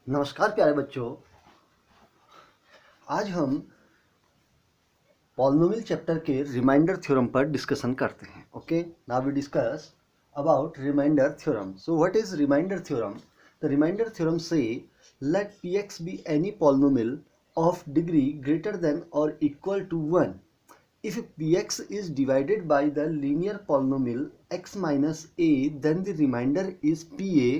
नमस्कार प्यारे बच्चों। आज हम पॉलिनोमियल चैप्टर के रिमाइंडर थ्योरम पर डिस्कशन करते हैं। Okay, now we discuss about reminder theorem. So what is reminder theorem? The reminder theorem से let px be any polynomial of degree greater than or equal to 1 if px is divided by the linear polynomial x minus a, then the remainder is pa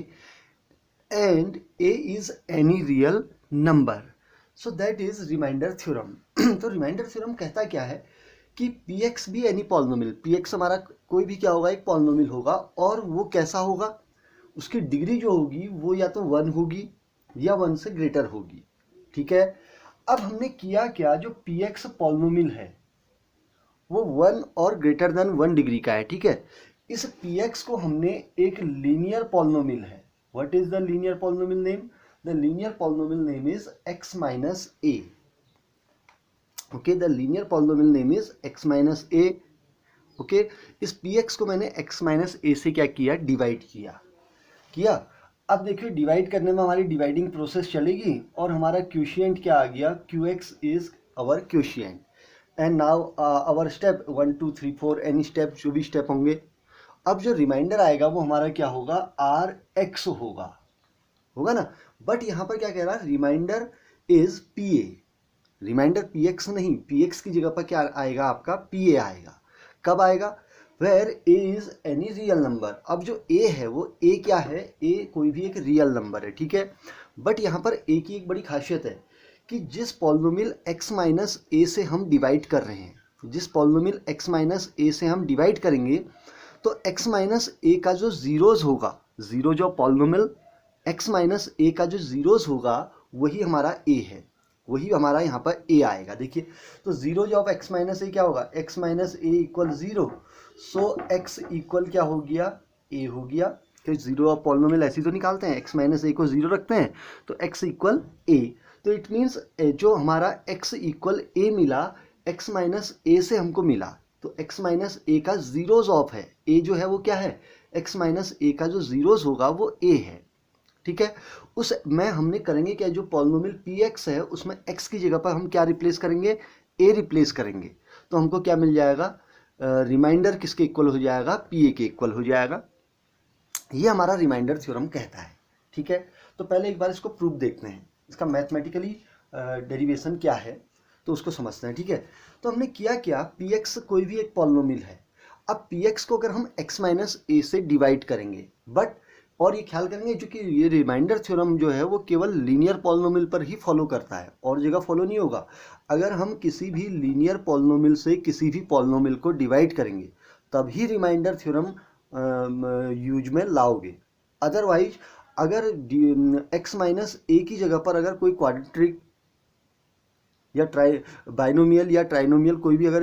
and a is any real number. So that is reminder theorem. तो reminder theorem कहता क्या है कि px भी any polynomial, px हमारा कोई भी क्या होगा, एक पॉलिनोमियल होगा, और वो कैसा होगा, उसकी डिग्री जो होगी वो या तो 1 होगी या 1 से ग्रेटर होगी। ठीक है, अब हमने किया क्या, जो px पॉलिनोमियल है वो 1 और ग्रेटर देन 1 डिग्री का है। ठीक है, इस px को हमने एक लीनियर पॉलिनोमियल है। What is the linear polynomial name? The linear polynomial name is x minus a. Okay, the linear polynomial name is x minus a. Okay, इस px को मैंने x minus a से क्या किया, डिवाइड किया। अब देखिए, डिवाइड करने में हमारी डिवाइडिंग प्रोसेस चलेगी और हमारा क्वोशिएंट क्या आ गया, qx is our quotient. And now our step 1 2 3 4 any step, जो भी स्टेप होंगे। अब जो रिमाइंडर आएगा वो हमारा क्या होगा, rx होगा ना। बट यहाँ पर क्या कह रहा है, reminder is pa। Reminder px नहीं, px की जगह पर क्या आएगा, आपका pa आएगा। कब आएगा? Where a is any real number. अब जो a है वो a क्या है, a कोई भी एक रियल नंबर है। ठीक है, बट यहाँ पर a की एक बड़ी खासियत है कि जिस पॉलिनोमियल x माइनस a से हम डिवाइड कर रहे हैं, जिस पॉलिनोमियल x माइनस a से हम डिवाइड करेंगे, तो x माइनस a का जो जीरोज होगा, जीरो जो पॉलिनोमियल x माइनस a का जो जीरोज होगा वही हमारा a है, वही हमारा यहाँ पर a आएगा। देखिए, तो zeros of x minus a क्या होगा, x minus a equal 0। So x equal क्या हो गया, a हो गया। तो जीरो ऑफ पॉलिनोमियल ऐसी तो निकालते हैं, x माइनस a को 0 रखते हैं तो x इक्वल a। तो इट मीन्स जो हमारा x इक्वल a मिला, x माइनस a से हमको मिला, तो x माइनस a का जीरोज ऑफ है, a जो है वो क्या है, x माइनस a का जो जीरोज होगा वो a है। ठीक है, उस में हमने करेंगे क्या, जो पॉलिनोमियल px है उसमें x की जगह पर हम क्या रिप्लेस करेंगे, a रिप्लेस करेंगे। तो हमको क्या मिल जाएगा, रिमाइंडर किसके इक्वल हो जाएगा, pa के इक्वल हो जाएगा। ये हमारा रिमाइंडर थ्योरम कहता है। ठीक है, तो पहले एक बार इसको प्रूफ देखते हैं, इसका मैथमेटिकली डेरिवेशन क्या है तो उसको समझते हैं। ठीक है, तो हमने किया क्या, px कोई भी एक पॉलिनोमियल है। अब px को अगर हम x माइनस a से डिवाइड करेंगे, बट और ये ख्याल करेंगे जो कि ये रिमाइंडर थ्योरम जो है वो केवल लीनियर पॉलिनोमियल पर ही फॉलो करता है, और जगह फॉलो नहीं होगा। अगर हम किसी भी लीनियर पॉलिनोमियल से किसी भी पॉलिनोमियल को डिवाइड करेंगे तभी रिमाइंडर थ्योरम यूज में लाओगे। अदरवाइज अगर x माइनस a की जगह पर अगर कोई क्वाड्रेटिक या बाइनोमियल या ट्राइनोमियल कोई भी अगर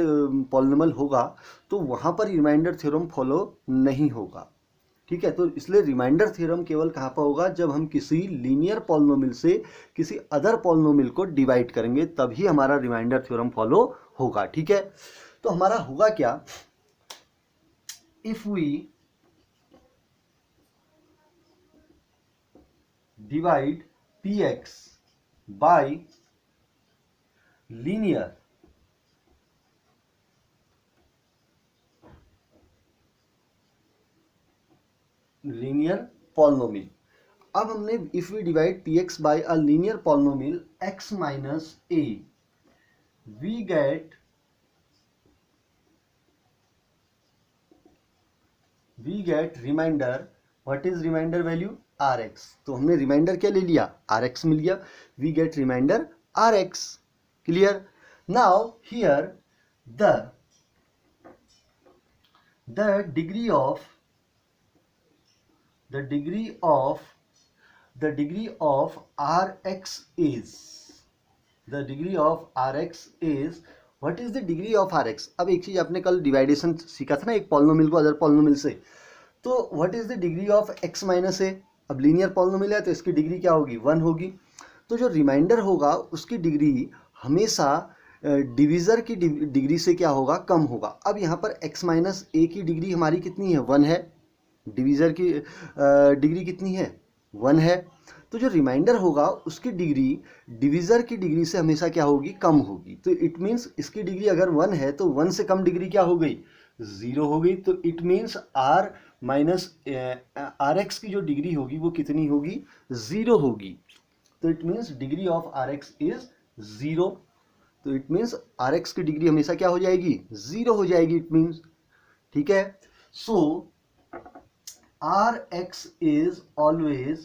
पॉलिनोमियल होगा तो वहाँ पर रिमाइंडर थ्योरम फॉलो नहीं होगा। ठीक है, तो इसलिए रिमाइंडर थ्योरम केवल कहाँ पर होगा, जब हम किसी लीनियर पॉलिनोमियल से किसी अदर पॉलिनोमियल को डिवाइड करेंगे तभी हमारा रिमाइंडर थ्योरम फॉलो होगा। ठीक है, तो हमारा होगा क्या, if we divide px by linear polynomial. अब हमने if we divide px by a linear polynomial x minus a, we get reminder. What is reminder value, rx। तो हमने रिमाइंडर क्या ले लिया, rx मिल गया। We get reminder rx। Clear? Now here the degree of rx is, what is the degree of rx? अब एक चीज आपने कल डिवाइडेशन सीखा था ना, एक पॉलिनोमियल को अदर पॉलिनोमियल से, तो what is the degree of x minus a? अब लीनियर पॉलिनोमियल है तो इसकी डिग्री क्या होगी, 1 होगी। तो जो रिमाइंडर होगा उसकी डिग्री हमेशा डिविजर की डिग्री से क्या होगा, कम होगा। अब यहाँ पर x माइनस a की डिग्री हमारी कितनी है, 1 है। डिविजर की डिग्री कितनी है, 1 है। तो जो रिमाइंडर होगा उसकी डिग्री डिविज़र की डिग्री से हमेशा क्या होगी, कम होगी। तो इट मीन्स इसकी डिग्री अगर 1 है तो 1 से कम डिग्री क्या हो गई, 0 हो गई। तो it means R minus R X की जो डिग्री होगी वो कितनी होगी, 0 होगी। तो it means degree of R X is 0। तो इट मीन्स आर एक्स की डिग्री हमेशा क्या हो जाएगी, 0 हो जाएगी। इट मीन्स, ठीक है। So R X is always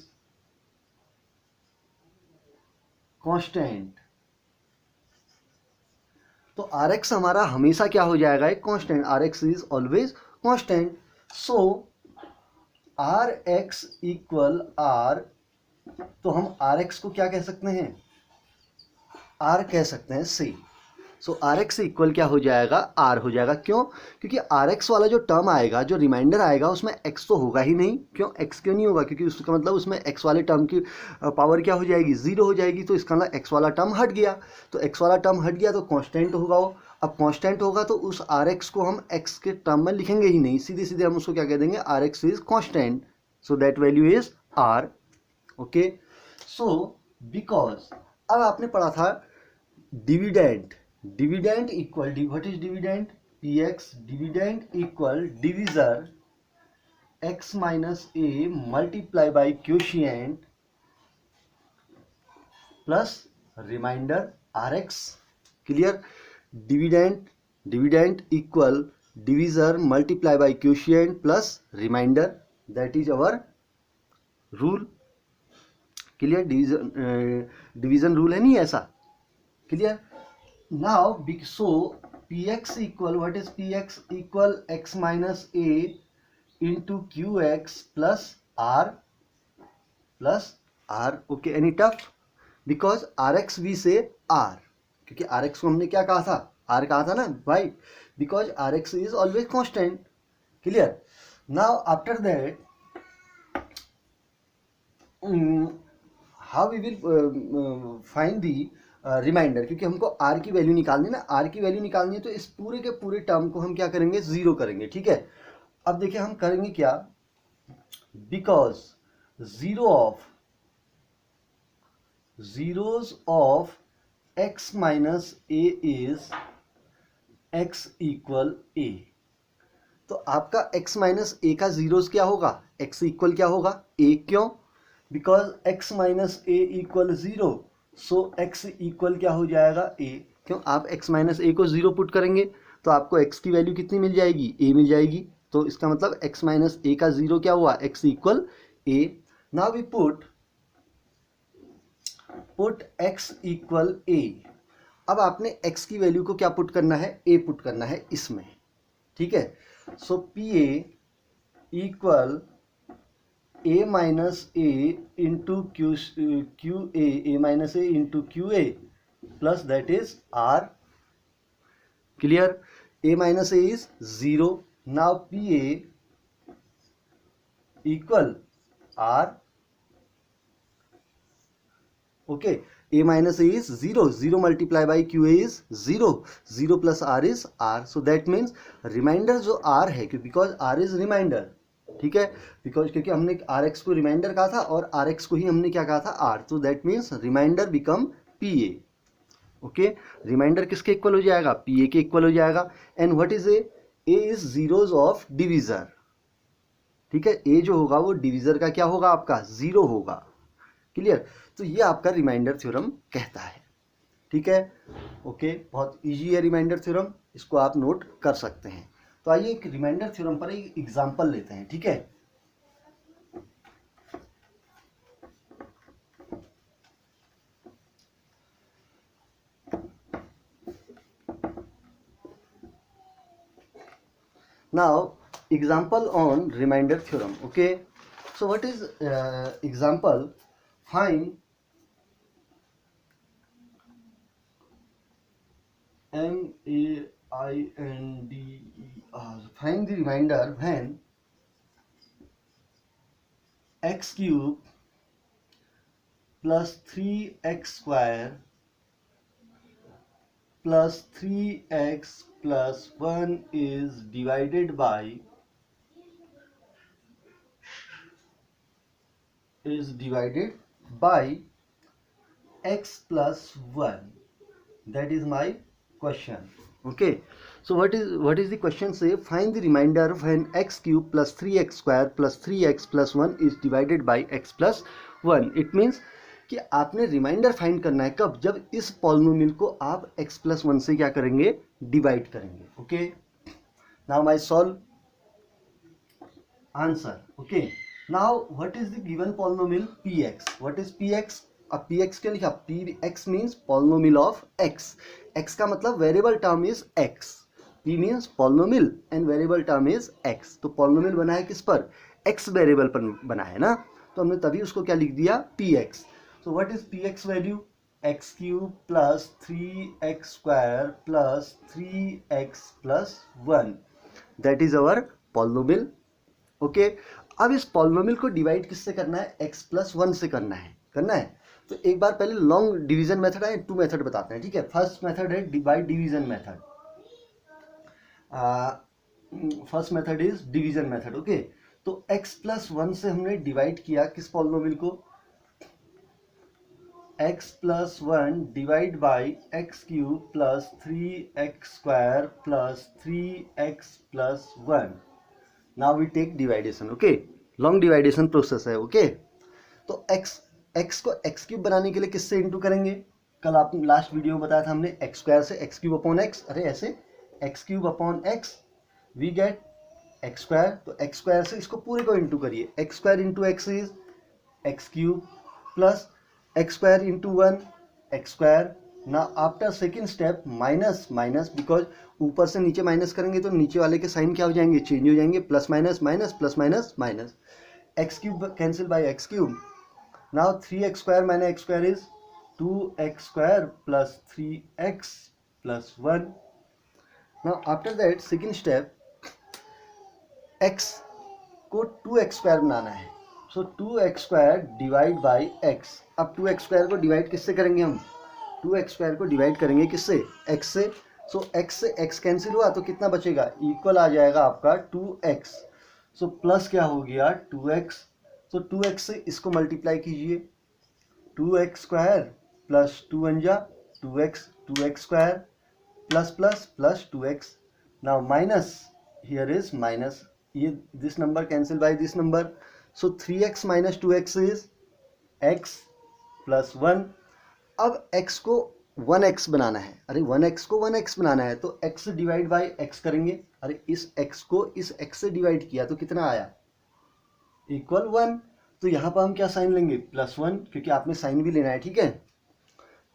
constant. तो आर एक्स हमारा हमेशा क्या हो जाएगा, एक constant. R X is always constant. So R X equal R, तो हम आर एक्स को क्या कह सकते हैं, आर कह सकते हैं सी। सो आर एक्स से इक्वल क्या हो जाएगा, आर हो जाएगा। क्यों, क्योंकि आर एक्स वाला जो टर्म आएगा, जो रिमाइंडर आएगा, उसमें एक्स तो होगा ही नहीं। क्यों, एक्स क्यों नहीं होगा, क्योंकि उसका मतलब उसमें एक्स वाले टर्म की पावर क्या हो जाएगी, 0 हो जाएगी। तो इसका मतलब एक्स वाला टर्म हट गया। तो एक्स वाला टर्म हट गया तो कांस्टेंट होगा वो। अब कांस्टेंट होगा तो उस आर एक्स को हम एक्स के टर्म में लिखेंगे ही नहीं, सीधे सीधे हम उसको क्या कह देंगे, R X is constant. So that value is R. Okay. So because, अब आपने पढ़ा था dividend. Dividend equal, what is dividend, P X. Dividend equal divisor X minus A multiply by quotient plus reminder R X. Clear. Dividend, dividend equal divisor multiply by quotient plus reminder, that is our rule. Clear. Division rule है नहीं ऐसा। Clear. Now so P X equal, what is P X, equal X minus A into Q X plus R okay. Any tough, because R X we say R, क्योंकि R X को हमने क्या कहा था, are कहा था ना भाई, because R X is always constant. Clear. Now after that how we will find the reminder, क्योंकि हमको आर की वैल्यू निकालनी है ना, आर की वैल्यू निकालनी है। तो इस पूरे के पूरे टर्म को हम क्या करेंगे, 0 करेंगे। ठीक है। अब देखिए हम करेंगे क्या, because zeros of X minus A is X equal A. तो आपका x माइनस ए का जीरोस क्या होगा, x इक्वल क्या होगा, a। क्यों, because x minus A equal 0। So x equal क्या हो जाएगा, a। क्यों, आप x माइनस ए को 0 पुट करेंगे तो आपको x की वैल्यू कितनी मिल जाएगी, a मिल जाएगी। तो इसका मतलब x माइनस ए का 0 क्या हुआ, x equal a। Now we put x equal a। अब आपने x की वैल्यू को क्या पुट करना है, a पुट करना है इसमें। ठीक है। So P A equal A minus A into Q A minus A into Q A plus that is R. Clear. A minus A is 0। Now P A equal R. Okay. a minus a is 0, 0 multiplied by qa is 0, 0 plus r is r, so that means reminder जो r है, क्योंकि because r is reminder. ठीक है, because क्योंकि हमने are X को reminder कहा था और आर एक्स को ही हमने क्या कहा था, आर। तो that means reminder become P A. Okay. Reminder किसके इक्वल हो जाएगा, पी ए के इक्वल हो जाएगा। And what is A is zeros of divisor. ठीक है, ए जो होगा वो डिविजर का क्या होगा, आपका 0 होगा। क्लियर। तो ये आपका रिमाइंडर थ्योरम कहता है। ठीक है। ओके, बहुत इजी है रिमाइंडर थ्योरम, इसको आप नोट कर सकते हैं। तो आइए एक रिमाइंडर थ्योरम पर एक एग्जांपल लेते हैं। ठीक है। Now example on reminder theorem. Okay. So what is example, find MAINDER, find the remainder when x cube plus 3x square plus 3x plus 1 is divided by 2. by x plus 1. That is my question. Okay, so what is the question say? Find the remainder when x cube plus 3x square plus 3x plus 1 is divided by x plus 1. It means कि आपने reminder find करना है कब? जब इस polynomial को आप x plus 1 से क्या करेंगे? डिवाइड करेंगे. Okay, now my solve answer. Okay, now what is the given polynomial px? What is px? अब px क्या लिखा? px means polynomial of x. x का मतलब variable term is x. p means polynomial and variable term is x. तो polynomial बना है किस पर? x वेरिएबल पर बना है ना, तो हमने तभी उसको क्या लिख दिया? px. So what is px value? x cube plus 3x square plus 3x plus 1. That is our polynomial. Okay, अब इस पॉलिनोमियल को डिवाइड किससे करना है? x प्लस 1 से करना है. तो एक बार पहले लॉन्ग डिवीजन मेथड है, टू मेथड बताते हैं. ठीक है, फर्स्ट मेथड है divide division method. First method is division method. Okay, तो x प्लस 1 से हमने डिवाइड किया किस पॉलिनोमियल को? x plus 1 divide by x cube plus 3x square plus 3x plus 1. Now we take division. Okay, long division process है. Okay, तो x को x cube बनाने के लिए किससे इंटू करेंगे? कल आपने लास्ट वीडियो में बताया था हमने x स्क्वायर से x क्यूब अपॉन x. अरे ऐसे x cube upon x we get x square. तो x स्क्वायर से इसको पूरे को इंटू करिए. x square into x is x cube plus x square into 1 x square. ना after second step minus minus, because ऊपर से नीचे माइनस करेंगे तो नीचे वाले के साइन क्या हो जाएंगे? चेंज हो जाएंगे. Plus minus minus plus minus minus. X cube cancel by x cube. Now 3x square minus x square is 2x square plus 3x plus 1. Now after that second step x को 2x square बनाना है. सो 2x square divide by x. अब 2x square को divide किससे करेंगे हम? 2x square को divide करेंगे किससे? x से. सो x से x कैंसिल हुआ तो कितना बचेगा? इक्वल आ जाएगा आपका 2x. सो प्लस क्या हो गया? 2x. सो 2x से इसको मल्टीप्लाई कीजिए. 2x स्क्वायर प्लस 2 अंजा 2x square plus plus plus 2x. Now minus here is minus. ये this number cancel by this number. So 3x minus 2x is x plus 1. अब x को 1x बनाना है. अरे 1x को 1x बनाना है तो x divide by x करेंगे. अरे इस x को इस x से डिवाइड किया तो कितना आया? इक्वल 1. तो यहाँ पर हम क्या साइन लेंगे? प्लस 1, क्योंकि आपने साइन भी लेना है. ठीक है,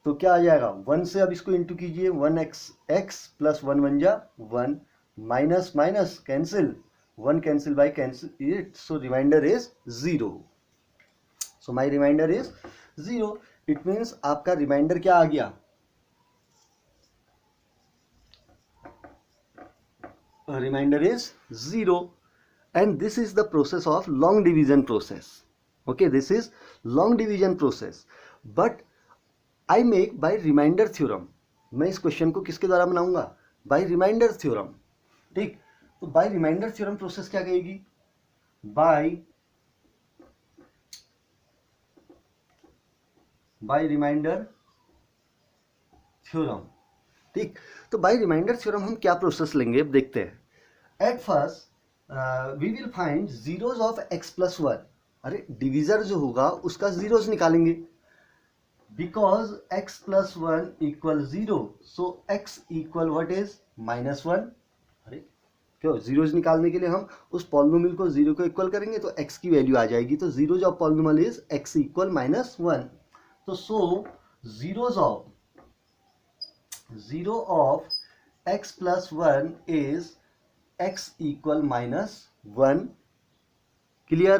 तो क्या आ जाएगा? 1 से अब इसको इंटू कीजिए. 1x x प्लस 1 बन जा 1. Minus minus cancel, 1 cancel by cancel it. So reminder is 0. So my reminder is 0. It means आपका रिमाइंडर क्या आ गया? Reminder is 0. And this is the process of long division process. Okay, this is long division process. But I make by remainder theorem. मैं इस question को किसके द्वारा बनाऊंगा? By remainder theorem. ठीक, तो by remainder theorem प्रोसेस क्या कहेगी? by remainder theorem. ठीक, तो by remainder theorem हम क्या प्रोसेस लेंगे अब देखते हैं. At first we will find zeros of x plus 1. अरे डिविजर जो होगा उसका जीरोस निकालेंगे. Because x plus 1 equal 0. So x equal what is? Minus 1. अरे क्यों? जीरोस निकालने के लिए हम उस पॉलिनोमियल को 0 को इक्वल करेंगे तो x की वैल्यू आ जाएगी. तो zeros of polynomial is x equal minus 1. तो so zeros of x plus 1 is x equal minus 1. Clear?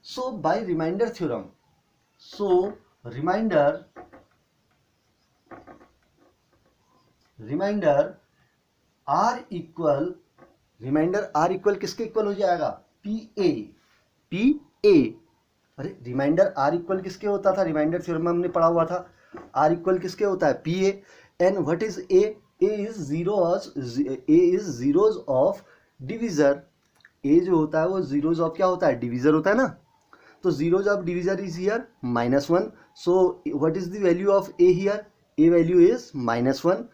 So by remainder theorem, so remainder r equal किसके इक्वल हो जाएगा? pa. अरे रिमाइंडर r इक्वल किसके होता था? रिमाइंडर थ्योरम में हमने पढ़ा हुआ था. r इक्वल किसके होता है? pa. and what is a? A is zeros of divisor. A जो होता है वो zeros of क्या होता है? डिविजर होता है ना. तो तो zeros of divisor is here -1. So what is the value of a here? A value is -1.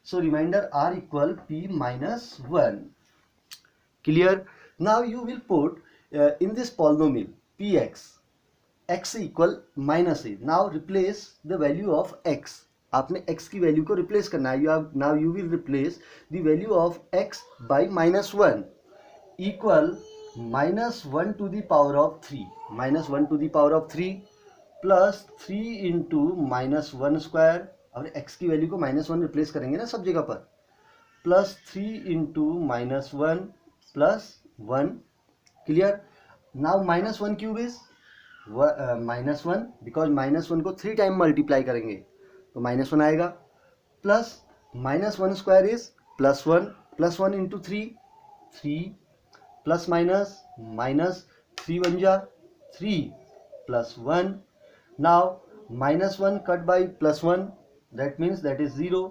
So remainder are equal p minus 1. Clear? Now you will put in this polynomial px x equal minus a. Now replace the value of x. आपने x की value को replace करना है. Now you will replace the value of x by -1 equal -1 to the power of 3. -1 to the power of 3 plus 3 into -1 square. और x की value को -1 replace करेंगे ना सब जगह पर. Plus 3 into -1 plus 1. Clear? Now -1 cube is -1 because -1 को 3 time multiply करेंगे तो -1 आएगा. Plus -1 square is +1 +1 into 3 3 plus minus 3 बन जा 3 plus 1. Now -1 cut by +1 that means that is 0.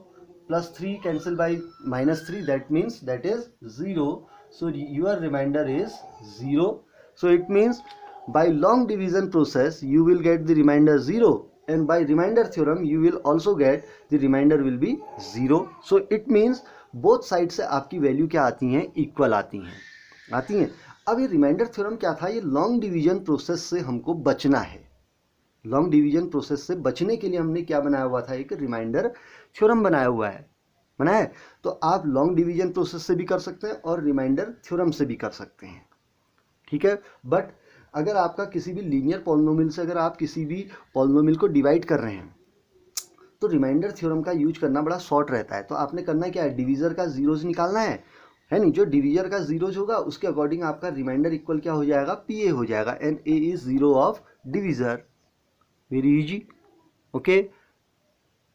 Plus 3 cancel by -3 that means that is 0. So your remainder is 0. So it means by long division process you will get the remainder 0, and by remainder theorem you will also get the remainder will be 0. So it means both side से आपकी value क्या आती हैं, equal आती हैं. अब ये remainder theorem क्या था, ये लॉन्ग डिवीजन प्रोसेस से हमको बचना है. लॉन्ग डिवीजन प्रोसेस से बचने के लिए हमने क्या बनाया हुआ था, एक रिमाइंडर थ्योरम बनाया हुआ है. तो आप लॉन्ग डिवीजन प्रोसेस से भी कर सकते हैं और रिमाइंडर थ्योरम से भी कर सकते हैं. ठीक है. बट अगर आपका किसी भी लीनियर पॉलिनोमियल से अगर आप किसी भी पॉलिनोमियल को डिवाइड कर रहे हैं तो रिमाइंडर थ्योरम का यूज करना बड़ा शॉर्ट रहता है. तो आपने करना क्या है, डिवीजर का जीरोज निकालना है नहीं. जो डिवीजर का जीरोज होगा उसके अकॉर्डिंग आपका रिमाइंडर इक्वल क्या हो जाएगा, पी ए हो जाएगा. And A is zero of divisor. Very easy. Okay.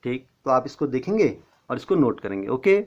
ठीक. तो आप इसको देखेंगे और इसको नोट करेंगे. ओके.